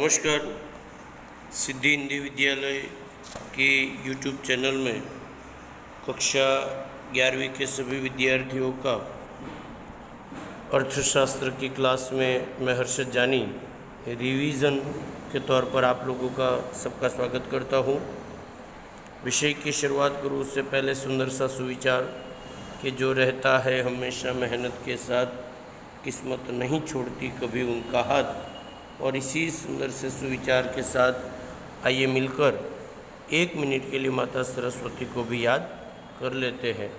नमस्कार। सिद्धि हिंदी विद्यालय के YouTube चैनल में कक्षा 11वीं के सभी विद्यार्थियों का अर्थशास्त्र की क्लास में मैं हर्षद जानी रिवीजन के तौर पर आप लोगों का सबका स्वागत करता हूँ। विषय की शुरुआत करूँ उससे पहले सुंदर सा सुविचार कि जो रहता है हमेशा मेहनत के साथ, किस्मत नहीं छोड़ती कभी उनका हाथ। और इसी सुंदर से सुविचार के साथ आइए मिलकर 1 मिनट के लिए माता सरस्वती को भी याद कर लेते हैं।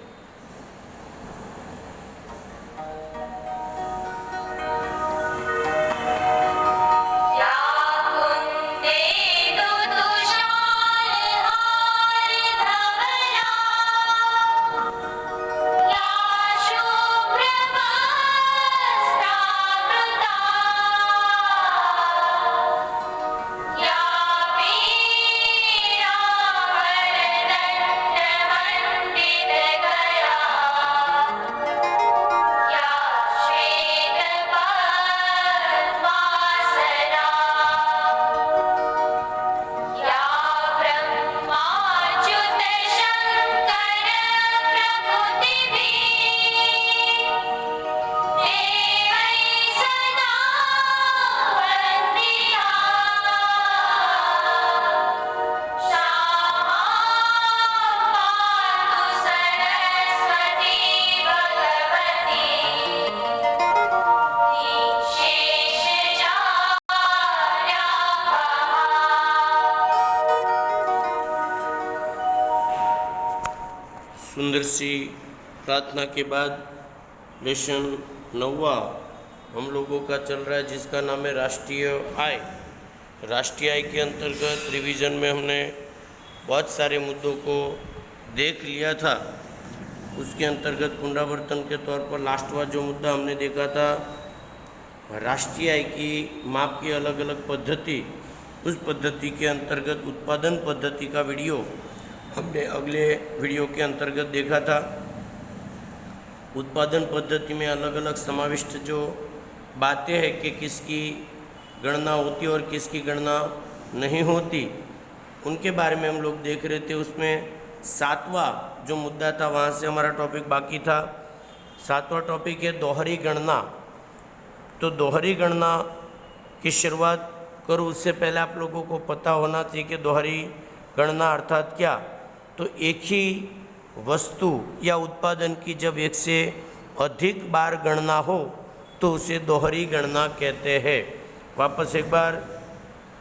सुंदर सी प्रार्थना के बाद लेसन 9वां हम लोगों का चल रहा है, जिसका नाम है राष्ट्रीय आय। राष्ट्रीय आय के अंतर्गत रिवीजन में हमने बहुत सारे मुद्दों को देख लिया था। उसके अंतर्गत पुनरावर्तन के तौर पर लास्टवा जो मुद्दा हमने देखा था, राष्ट्रीय आय की माप की अलग अलग पद्धति, उस पद्धति के अंतर्गत उत्पादन पद्धति का वीडियो हमने अगले वीडियो के अंतर्गत देखा था। उत्पादन पद्धति में अलग अलग समाविष्ट जो बातें हैं कि किसकी गणना होती और किसकी गणना नहीं होती, उनके बारे में हम लोग देख रहे थे। उसमें 7वां जो मुद्दा था, वहाँ से हमारा टॉपिक बाकी था। 7वां टॉपिक है दोहरी गणना। तो दोहरी गणना की शुरुआत करूँ उससे पहले आप लोगों को पता होना चाहिए कि दोहरी गणना अर्थात क्या। तो एक ही वस्तु या उत्पादन की जब एक से अधिक बार गणना हो तो उसे दोहरी गणना कहते हैं। वापस एक बार,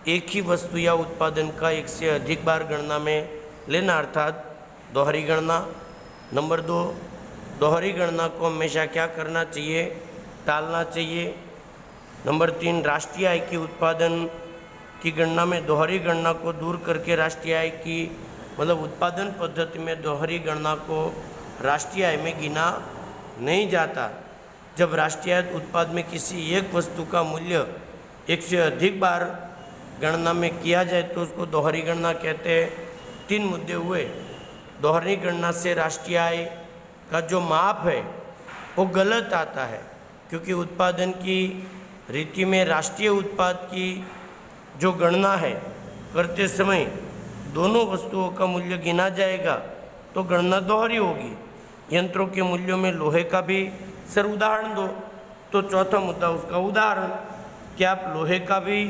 एक ही वस्तु या उत्पादन का एक से अधिक बार गणना में लेना अर्थात दोहरी गणना। नंबर 2, दोहरी गणना को हमेशा क्या करना चाहिए, टालना चाहिए। नंबर 3, राष्ट्रीय आय की उत्पादन की गणना में दोहरी गणना को दूर करके राष्ट्रीय आय की मतलब उत्पादन पद्धति में दोहरी गणना को राष्ट्रीय आय में गिना नहीं जाता। जब राष्ट्रीय आय उत्पाद में किसी एक वस्तु का मूल्य एक से अधिक बार गणना में किया जाए तो उसको दोहरी गणना कहते हैं। 3 मुद्दे हुए। दोहरी गणना से राष्ट्रीय आय का जो माप है वो गलत आता है, क्योंकि उत्पादन की रीति में राष्ट्रीय उत्पाद की जो गणना है करते समय दोनों वस्तुओं का मूल्य गिना जाएगा तो गणना दोहरी होगी। यंत्रों के मूल्यों में लोहे का भी सर उदाहरण दो। तो चौथा मुद्दा उसका उदाहरण कि आप लोहे का भी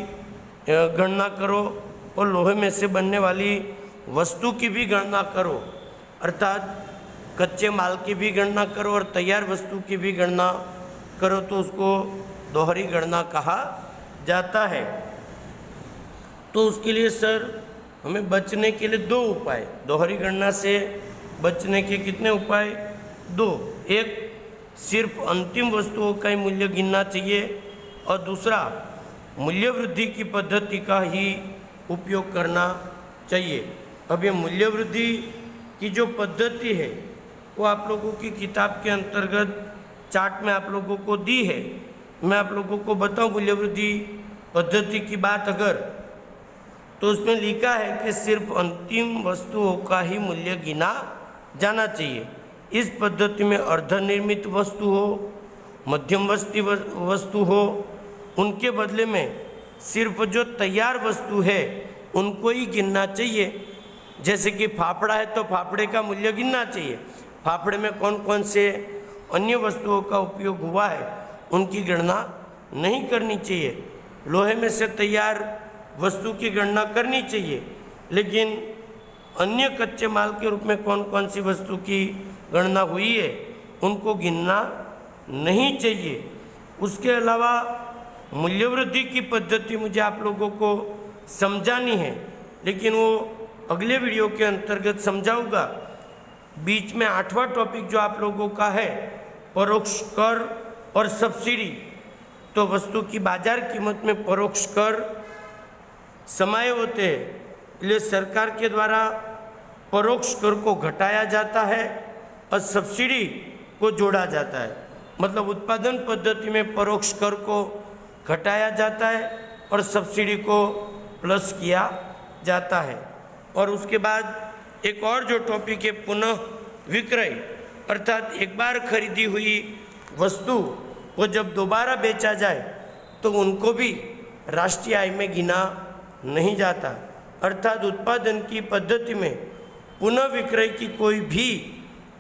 गणना करो और लोहे में से बनने वाली वस्तु की भी गणना करो, अर्थात कच्चे माल की भी गणना करो और तैयार वस्तु की भी गणना करो, तो उसको दोहरी गणना कहा जाता है। तो उसके लिए सर हमें बचने के लिए 2 उपाय, दोहरी गणना से बचने के कितने उपाय, 2। एक, सिर्फ अंतिम वस्तुओं का ही मूल्य गिनना चाहिए, और दूसरा, मूल्य वृद्धि की पद्धति का ही उपयोग करना चाहिए। अब ये मूल्य वृद्धि की जो पद्धति है वो आप लोगों की किताब के अंतर्गत चार्ट में आप लोगों को दी है। मैं आप लोगों को बताऊं मूल्य वृद्धि पद्धति की बात अगर, तो उसमें लिखा है कि सिर्फ अंतिम वस्तुओं का ही मूल्य गिना जाना चाहिए। इस पद्धति में अर्धनिर्मित वस्तु हो, मध्यम वस्तु हो, उनके बदले में सिर्फ जो तैयार वस्तु है उनको ही गिनना चाहिए। जैसे कि फाफड़ा है तो फाफड़े का मूल्य गिनना चाहिए, फाफड़े में कौन कौन से अन्य वस्तुओं का उपयोग हुआ है उनकी गणना नहीं करनी चाहिए। लोहे में से तैयार वस्तु की गणना करनी चाहिए, लेकिन अन्य कच्चे माल के रूप में कौन कौन सी वस्तु की गणना हुई है उनको गिनना नहीं चाहिए। उसके अलावा मूल्यवृद्धि की पद्धति मुझे आप लोगों को समझानी है, लेकिन वो अगले वीडियो के अंतर्गत समझाऊंगा। बीच में 8वां टॉपिक जो आप लोगों का है परोक्ष कर और सब्सिडी। तो वस्तु की बाजार कीमत में परोक्ष कर समाये होते हैं, इसलिए सरकार के द्वारा परोक्ष कर को घटाया जाता है और सब्सिडी को जोड़ा जाता है। मतलब उत्पादन पद्धति में परोक्ष कर को घटाया जाता है और सब्सिडी को प्लस किया जाता है। और उसके बाद एक और जो टॉपिक है पुनः विक्रय, अर्थात एक बार खरीदी हुई वस्तु को जब दोबारा बेचा जाए तो उनको भी राष्ट्रीय आय में गिना नहीं जाता। अर्थात उत्पादन की पद्धति में पुनः विक्रय की कोई भी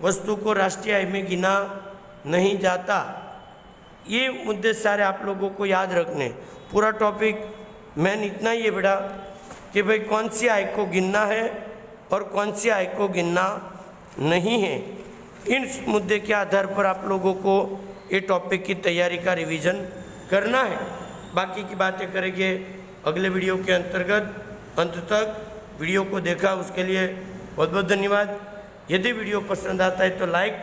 वस्तु को राष्ट्रीय आय में गिना नहीं जाता। ये मुद्दे सारे आप लोगों को याद रखने। पूरा टॉपिक मैंने इतना ही बेटा कि भाई कौन सी आय को गिनना है और कौन सी आय को गिनना नहीं है। इन मुद्दे के आधार पर आप लोगों को ये टॉपिक की तैयारी का रिवीजन करना है। बाकी की बातें करेंगे अगले वीडियो के अंतर्गत। अंत तक वीडियो को देखा उसके लिए बहुत बहुत धन्यवाद। यदि वीडियो पसंद आता है तो लाइक,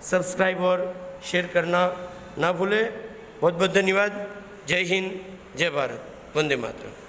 सब्सक्राइब और शेयर करना ना भूलें। बहुत बहुत धन्यवाद। जय हिंद, जय भारत, वंदे मातरम।